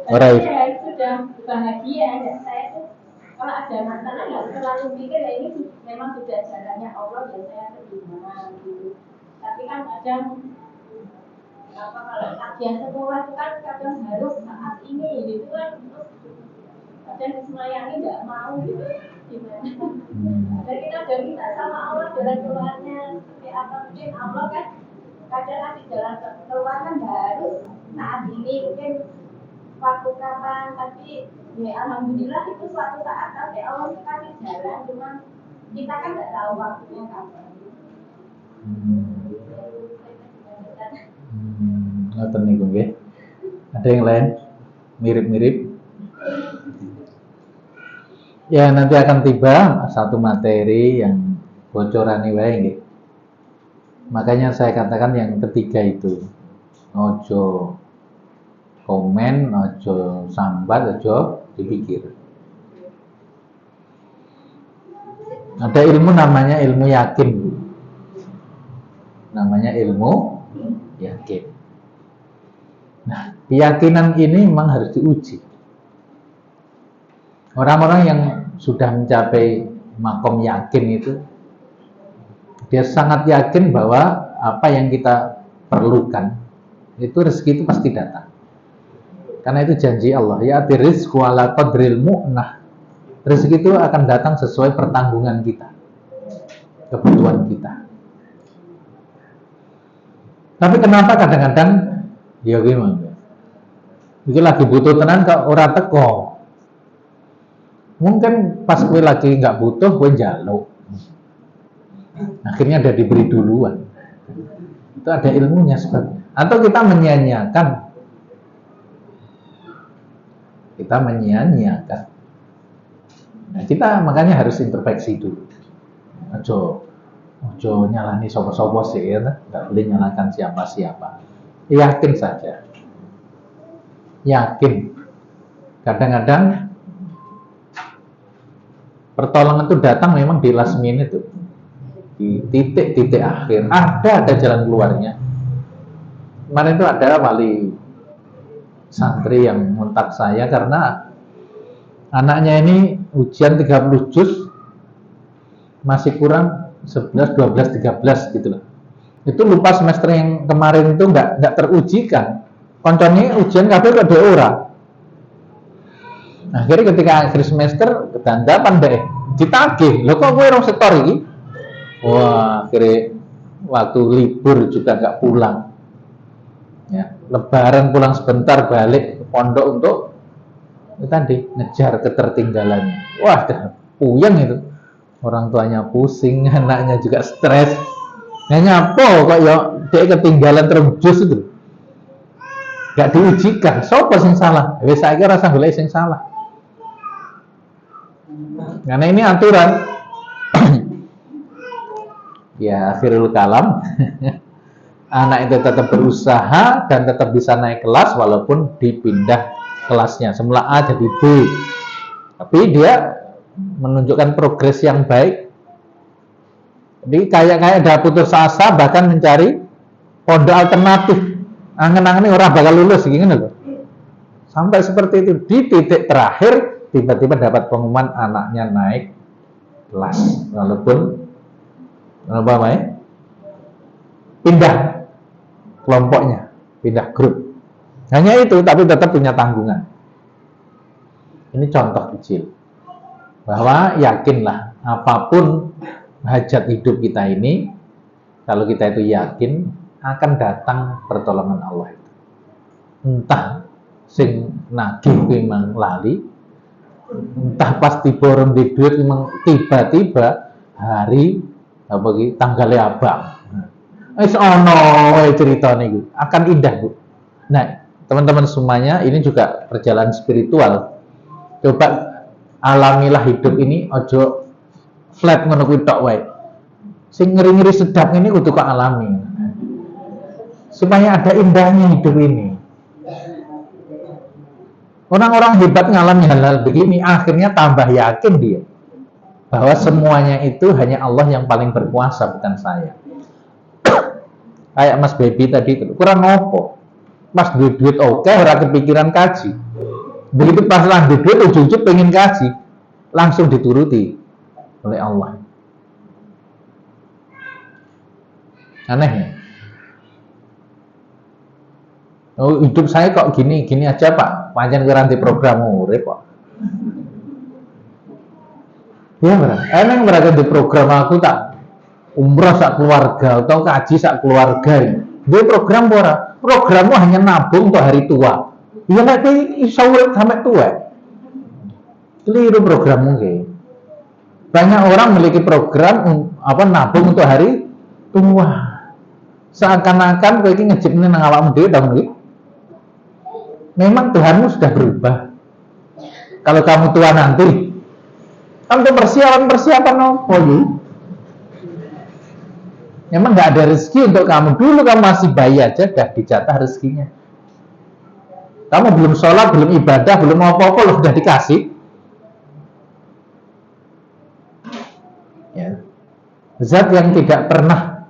Speaker 1: Ora
Speaker 3: Saya sudah bahagia dan saya tuh kalau ada masalah nggak terlalu mikir ya ini memang sudah jalannya Allah dan saya terima gitu. Tapi kan kadang apa kalau kajian sekolah itu kan kadang harus saat ini gitu kan terus kadang semuanya nggak mau gitu gimana? Dan kita udah minta sama Allah jalan keluarnya seperti apa mungkin Allah kan kadang nanti jalan keluar kan harus saat ini mungkin waktu kapan tapi ya alhamdulillah itu suatu saat tapi Allah kasih jalan cuma kita kan nggak tahu waktunya kapan.
Speaker 1: Ngoten niku nggih. Ada yang lain mirip-mirip? Ya nanti akan tiba satu materi yang bocorane wae nggih. Makanya saya katakan yang ketiga itu ojo komen, ojo sambat, ojo dipikir. Ada ilmu namanya ilmu yakin, Bu. Namanya ilmu yakin. Nah, keyakinan ini memang harus diuji. Orang-orang yang sudah mencapai makom yakin itu, dia sangat yakin bahwa apa yang kita perlukan itu rezeki itu pasti datang. Karena itu janji Allah, ya rizqu ala qadril mu'nah. Rezeki itu akan datang sesuai pertanggungan kita, kebutuhan kita. Tapi kenapa kadang-kadang ya gimana? Iki lagi butuh tenan kok ora teko. Mungkin pas gue lagi nggak butuh, gue njaluk. Akhirnya udah diberi duluan. Itu ada ilmunya sebab. Atau kita menyia-nyiakan. Nah, kita makanya harus introspeksi dulu. Ojo nyalani sopo-sopo sih, ya, nggak boleh nyalakan siapa-siapa. Yakin saja. Yakin. Kadang-kadang pertolongan itu datang memang di last minute tuh. Di titik-titik akhir. Ada jalan keluarnya. Kemarin itu ada wali santri yang ngontak saya karena anaknya ini ujian 30 juz masih kurang 11, 12, 13 gitu loh. Itu lupa semester yang kemarin itu nggak terujikan. Koncone ujian kabeh kok dhewe ora. Akhirnya ketika akhir semester kedandapan deh ditagih. Lho kok kowe rong setor iki? Wah, akhirnya waktu libur juga nggak pulang. Ya, lebaran pulang sebentar balik ke pondok untuk itu tadi ngejar ketertinggalannya. Wah, dah puyeng itu. Orang tuanya pusing, anaknya juga stres. Nyapo kok ya dia ketinggalan terus itu. Gak diujikan, sapa sing salah? Wis saiki rasa golek sing salah. Karena ini aturan. Ya, akhirul kalam. Anak itu tetap berusaha dan tetap bisa naik kelas walaupun dipindah kelasnya. Semula A jadi B. Tapi dia menunjukkan progres yang baik. Jadi kayak udah putus asa bahkan mencari pondok alternatif. Angen-angen orang bakal lulus gini loh. Sampai seperti itu di titik terakhir tiba-tiba dapat pengumuman anaknya naik kelas walaupun apa namanya? Pindah kelompoknya, pindah grup. Hanya itu tapi tetap punya tanggungan. Ini contoh kecil. Bahwa yakinlah apapun hajat hidup kita ini kalau kita itu yakin akan datang pertolongan Allah itu. Entah sing nagih memang lali, entah pasti borong di duit memang tiba-tiba hari apa iki tanggalnya abang. Wis ono wae cerita niku, akan indah, Bu. Nah, teman-teman semuanya ini juga perjalanan spiritual. Coba alamilah hidup ini ojo flat ngono kuwi tok wae. Sing ngeri-ngeri sedap ini kudu kok alami. Supaya ada indahnya hidup ini. Orang-orang hebat ngalami hal-hal begini akhirnya tambah yakin dia bahwa semuanya itu hanya Allah yang paling berkuasa bukan saya. Kayak Mas Baby tadi itu kurang ngopo. pas duit oke ora kepikiran kaji. Begitu pas lah duit ujug-ujug pengen kaji, langsung dituruti oleh Allah. Aneh ya? Oh, hidup saya kok gini aja Pak, pancen keranti program urip kok. Ya benar, emang mereka di program aku tak umroh sak keluarga atau kaji sak keluarga. Dia program ora, programmu hanya nabung untuk hari tua. Ya nanti iso urip sampai tua. Keliru programmu ke. Banyak orang memiliki program nabung untuk hari tua. Seakan-akan kowe iki ngejipne nang awakmu dhewe dong iki. Memang Tuhanmu sudah berubah. Kalau kamu tua nanti, untuk persiapan apa ya? Memang nggak ada rezeki untuk kamu. Dulu kamu masih bayi aja, udah dijatah rezekinya. Kamu belum sholat, belum ibadah, belum apa-apa, loh udah dikasih. Ya. Zat yang tidak pernah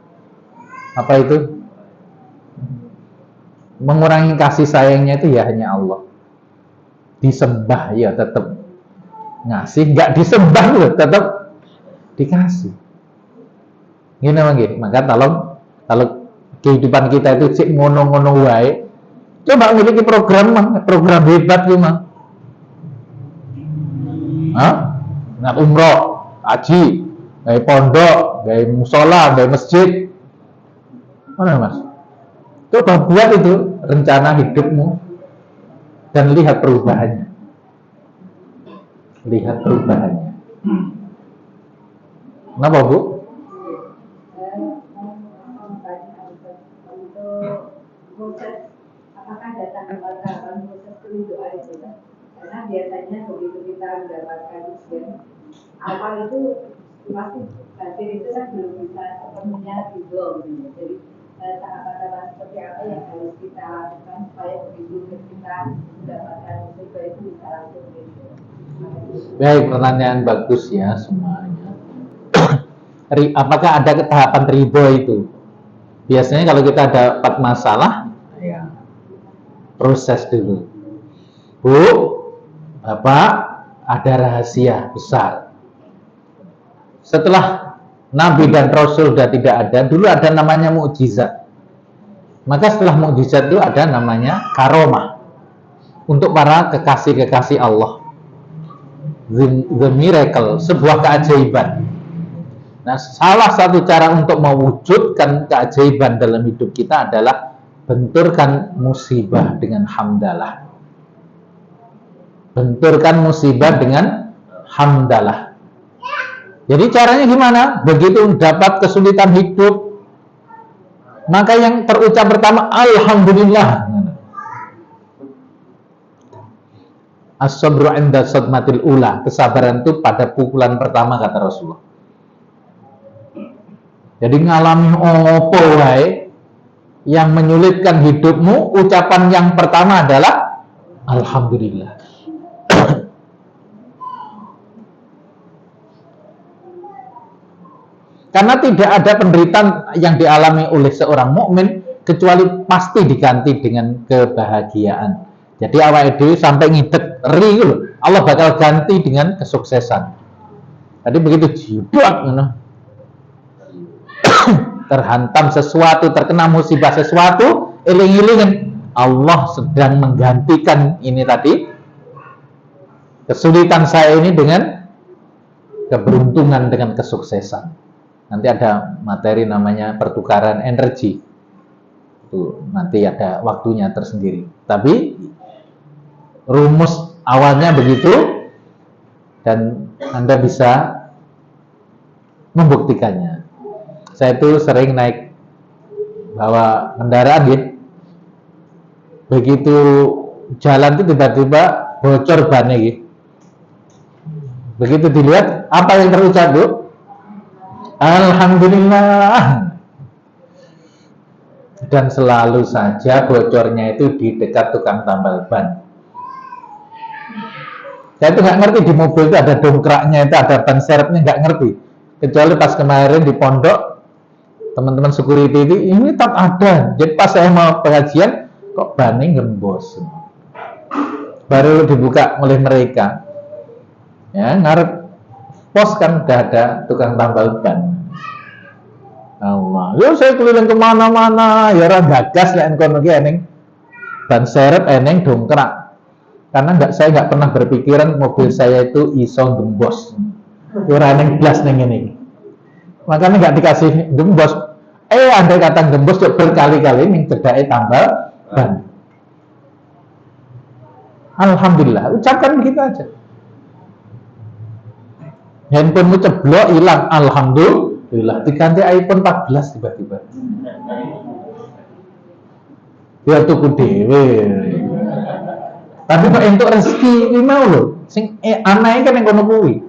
Speaker 1: mengurangi kasih sayangnya itu ya hanya Allah. Disembah ya tetap ngasih, nggak disembah loh tetap dikasih. Gini lagi, maka kalau kehidupan kita itu cek ngono-ngono wae, coba memiliki program hebat cuma, nak umroh, haji, gawe pondok, gawe musola, gawe masjid, mana mas? Coba buat itu rencana hidupmu dan lihat perubahannya. Lihat perubahannya. Kenapa Bu?
Speaker 3: Apakah datang tahapan proses doa itu kan? Karena biasanya begitu kita mendapatkan ujian, awal itu pasti batin itu kan belum bisa sepenuhnya tidur. Jadi tahapan-tahapan seperti apa yang harus kita lakukan supaya begitu kita mendapatkan musibah itu bisa langsung tidur.
Speaker 1: Baik, pertanyaan bagus ya semuanya. Apakah ada tahapan ridho itu? Biasanya kalau kita dapat masalah, ya proses dulu. Bu, Bapak, ada rahasia besar. Setelah Nabi dan Rasul sudah tidak ada, dulu ada namanya mukjizat. Maka setelah mukjizat itu ada namanya karomah untuk para kekasih-kekasih Allah. The miracle, sebuah keajaiban. Nah, salah satu cara untuk mewujudkan keajaiban dalam hidup kita adalah benturkan musibah dengan hamdalah. Benturkan musibah dengan hamdalah. Jadi caranya gimana? Begitu dapat kesulitan hidup, maka yang terucap pertama alhamdulillah. As-sabru 'inda sadmatil ula. Kesabaran itu pada pukulan pertama kata Rasulullah. Jadi ngalami opo wae yang menyulitkan hidupmu, ucapan yang pertama adalah alhamdulillah. Karena tidak ada penderitaan yang dialami oleh seorang mukmin kecuali pasti diganti dengan kebahagiaan. Jadi awake dhewe sampai ngidek ri lho, Allah bakal ganti dengan kesuksesan. Tadi begitu jidak ngono. Terhantam sesuatu, terkena musibah sesuatu, eling-elingen Allah sedang menggantikan ini tadi kesulitan saya ini dengan keberuntungan, dengan kesuksesan. Nanti ada materi namanya pertukaran energi. Itu nanti ada waktunya tersendiri. Tapi rumus awalnya begitu dan Anda bisa membuktikannya. Saya itu sering naik bawa kendaraan gitu. Begitu jalan itu tiba-tiba bocor bannya gitu. Begitu dilihat, apa yang terucap Bu? Alhamdulillah. Dan selalu saja bocornya itu di dekat tukang tambal ban. Saya itu nggak ngerti di mobil itu ada dongkraknya, itu ada ban serepnya, nggak ngerti. Kecuali pas kemarin di pondok, teman-teman security ini tetap ada. Jadi pas saya mau pengajian, kok bannya gembos. Baru dibuka oleh mereka, ya ngarep pos kan udah ada tukang tambal ban. Allah, yo saya keliling kemana-mana, ya orang gagas lah kono ki eneng ban serep eneng dongkrak. Karena saya nggak pernah berpikiran mobil saya itu iso gembos. Ora eneng blas neng ini. Makanya nggak dikasih gembos. Andai kata gembos berkali-kali ning cedake tambal ban. Alhamdulillah, ucapkan begitu aja. Handphonemu ceblok hilang, alhamdulillah. Diganti iPhone 14 tiba-tiba. Ya tuku dhewe. Tapi kok entuk rezeki iki mau lho. Sing aneh kan yang kono kuwi.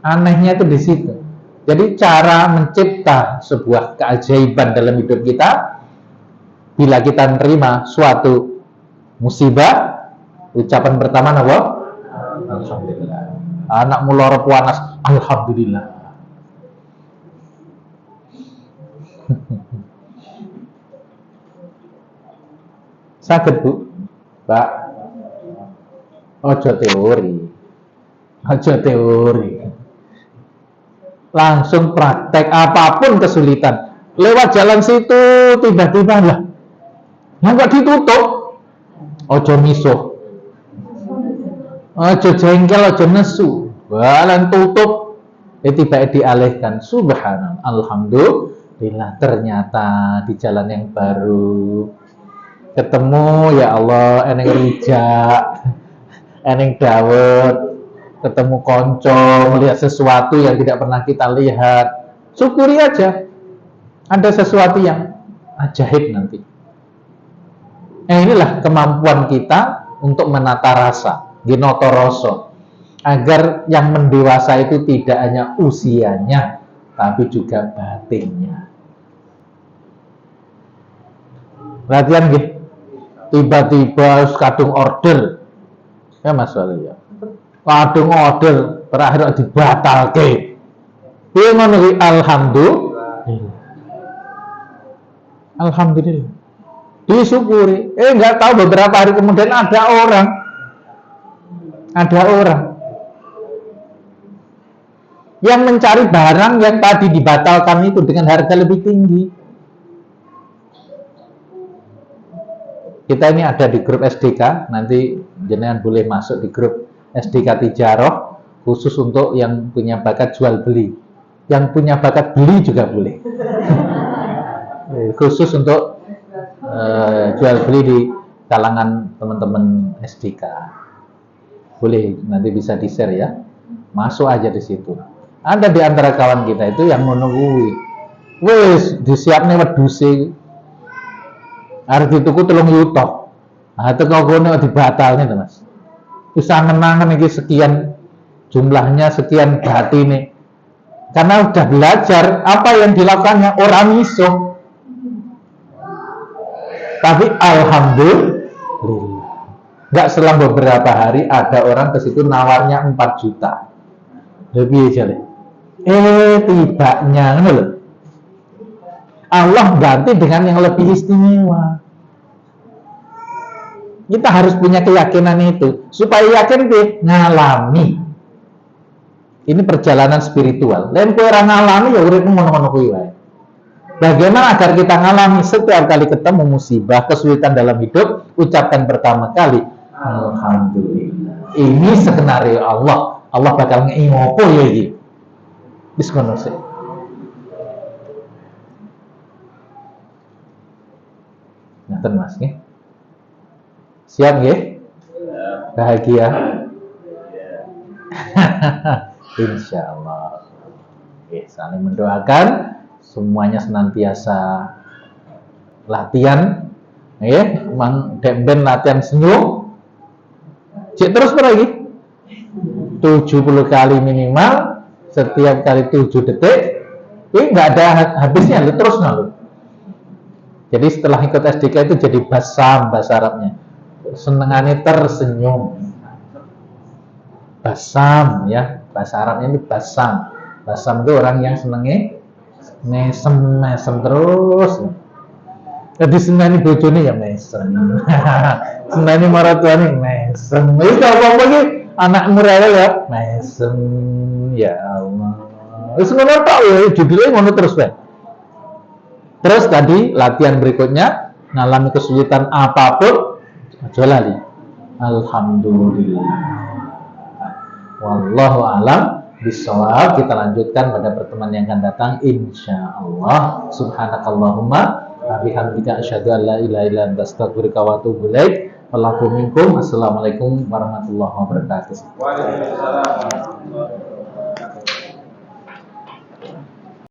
Speaker 1: Anehnya itu di situ. Jadi cara mencipta sebuah keajaiban dalam hidup kita, bila kita menerima suatu musibah, ucapan pertama apa? Alhamdulillah. Anak mulor panas, alhamdulillah. Sakit Bu, Pak. Ojo teori. Langsung praktek apapun kesulitan. Lewat jalan situ tiba-tiba lah, nggak ditutup. Ojo misuh. Ojo jengkel, ojo nesu. Balan tutup. Tiba dialihkan. Subhanallah. Alhamdulillah. Ternyata di jalan yang baru ketemu ya Allah eneng rijak, eneng dawet, ketemu konco, melihat sesuatu yang tidak pernah kita lihat. Syukuri aja. Ada sesuatu yang ajaib nanti. Inilah kemampuan kita untuk menata rasa. Ginoto rasa, agar yang mendewasa itu tidak hanya usianya tapi juga batinnya. Perhatian gitu, tiba-tiba kadung order ya Mas Wali ya, kadung order terakhir dibatalke. Piye ngono kuwi? Alhamdulillah disyukuri. Nggak tahu beberapa hari kemudian ada orang yang mencari barang yang tadi dibatalkan itu dengan harga lebih tinggi. Kita ini ada di grup SDK, nanti jenengan boleh masuk di grup SDK Tijaroh, khusus untuk yang punya bakat jual beli. Yang punya bakat beli juga boleh. Khusus untuk jual beli di kalangan teman-teman SDK. Boleh, nanti bisa di-share ya. Masuk aja di situ. Ada di antara kawan kita itu yang menunggu. Wes, disiapne wedhuse. Arep dituku 3 yuta. Ah teko kono dibatalne to, Mas. Wis angen-angen iki sekian jumlahnya, sekian batine. Karena udah belajar apa yang dilakukannya orang iso. Tapi alhamdulillah. Nggak selang beberapa hari ada orang ke situ nawarnya 4 juta. Lebih aja deh. Tibanya ngono lho. Allah ganti dengan yang lebih istimewa. Kita harus punya keyakinan itu supaya yakin ngalami. Ini perjalanan spiritual. Lain kowe ora ngalami ya uripmu ngono-ngono kuwi wae. Bagaimana agar kita ngalami setiap kali ketemu musibah, kesulitan dalam hidup, ucapkan pertama kali alhamdulillah. Ini skenario Allah. Allah bakal ngei ngopo ya iki. Wis ngono sih. Ngaten Mas nggih. Siap nggih? Bahagia. Insyaallah. Oke, saling mendoakan semuanya senantiasa latihan. Emang ben latihan senyum. Cek terus lagi 70 kali minimal, setiap kali 7 detik. Ini nggak ada habisnya, terus lalu. Jadi setelah ikut SDK itu jadi basam bahasa Arabnya. Senengannya tersenyum. Basam ya, bahasa Arabnya ini basam. Basam itu orang yang senengnya mesem terus. Jadi senani bojone ya mesem. Senani maratuane mesem. Wis apa-apa iki anakmu rewel ya mesem. Ya Allah. Wis ngono tok ya judulnya ngono terus wae. Terus tadi latihan berikutnya ngalami kesulitan apapun aja lali. Alhamdulillah. Wallahu alam bisawab. Kita lanjutkan pada pertemuan yang akan datang insyaallah. Subhanakallahumma wa bihamdika asyhadu an la ilaha illa anta astaghfiruka wa atubu ilaik. Wallahu minkum. Assalamualaikum warahmatullahi wabarakatuh.
Speaker 2: Waalaikumsalam warahmatullahi wabarakatuh.